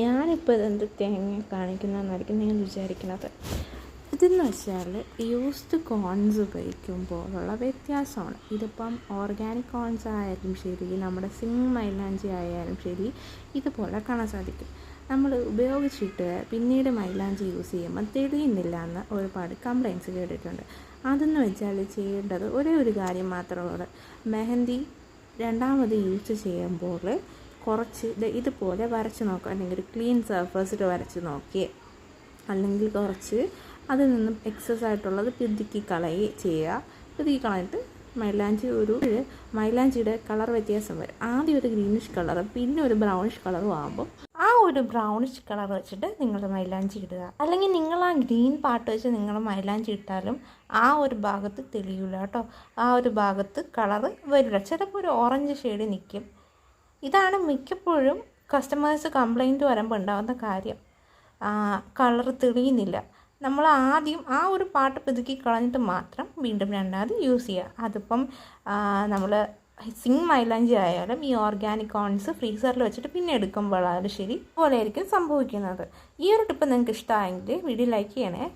ഞാനിപ്പോൾ ഇതെന്ത് തേങ്ങ കാണിക്കുന്നതെന്നായിരിക്കും നിങ്ങൾ വിചാരിക്കുന്നത്. ഇതെന്ന് വെച്ചാൽ യൂസ്ഡ് കോൺസ് ഉപയോഗിക്കുമ്പോഴുള്ള വ്യത്യാസമാണ്. ഇതിപ്പം ഓർഗാനിക് കോൺസ് ആയാലും ശരി, നമ്മുടെ സിങ് മൈലാഞ്ചി ആയാലും ശരി, ഇതുപോലെ കാണാൻ സാധിക്കും. നമ്മൾ ഉപയോഗിച്ചിട്ട് പിന്നീട് മൈലാഞ്ചി യൂസ് ചെയ്യുമ്പോൾ തെളിയുന്നില്ല എന്ന് ഒരുപാട് കംപ്ലയിൻറ്റ്സ് കേട്ടിട്ടുണ്ട്. അതെന്ന് വെച്ചാൽ ചെയ്യേണ്ടത് ഒരേ ഒരു കാര്യം മാത്രമാണ്. മെഹന്തി രണ്ടാമത് യൂസ് ചെയ്യുമ്പോൾ കുറച്ച് ഇതുപോലെ വരച്ച് നോക്കുക, അല്ലെങ്കിൽ ഒരു ക്ലീൻ സർഫസിൽ വരച്ച് നോക്കിയേ, അല്ലെങ്കിൽ കുറച്ച് അതിൽ നിന്നും എക്സസ് ആയിട്ടുള്ളത് പിതുക്കി ചെയ്യുക. പിതുക്കി കളഞ്ഞിട്ട് മൈലാഞ്ചിയുടെ കളർ വ്യത്യാസം വരും. ആദ്യം ഒരു ഗ്രീനിഷ് കളറും പിന്നെ ഒരു ബ്രൗണിഷ് കളറും ആകുമ്പോൾ ആ ഒരു ബ്രൗണിഷ് കളർ വെച്ചിട്ട് നിങ്ങൾ മൈലാഞ്ചി ഇടുക. അല്ലെങ്കിൽ നിങ്ങൾ ആ ഗ്രീൻ പാർട്ട് വെച്ച് നിങ്ങൾ മൈലാഞ്ചി ഇട്ടാലും ആ ഒരു ഭാഗത്ത് തെളിയില്ല കേട്ടോ. ആ ഒരു ഭാഗത്ത് കളറ് വരില്ല, ചിലപ്പോൾ ഒരു ഓറഞ്ച് ഷെയ്ഡ് നിൽക്കും. ഇതാണ് മിക്കപ്പോഴും കസ്റ്റമേഴ്സ് കംപ്ലയിൻറ്റ് വരുമ്പോൾ ഉണ്ടാകുന്ന കാര്യം. കളർ തെളിയുന്നില്ല. നമ്മൾ ആദ്യം ആ ഒരു പാട്ട് പിതുക്കി കളഞ്ഞിട്ട് മാത്രം വീണ്ടും രണ്ടാമത് യൂസ് ചെയ്യുക. അതിപ്പം നമ്മൾ സിങ് മൈലാഞ്ചി ആയാലും ഈ ഓർഗാനിക് കോൺസ് ഫ്രീസറിൽ വെച്ചിട്ട് പിന്നെ എടുക്കുമ്പോഴായാലും ശരി, അതുപോലെ ആയിരിക്കും സംഭവിക്കുന്നത്. ഈ ഒരു ടിപ്പ് നിങ്ങൾക്ക് ഇഷ്ടമായെങ്കിൽ വീഡിയോ ലൈക്ക് ചെയ്യണേ.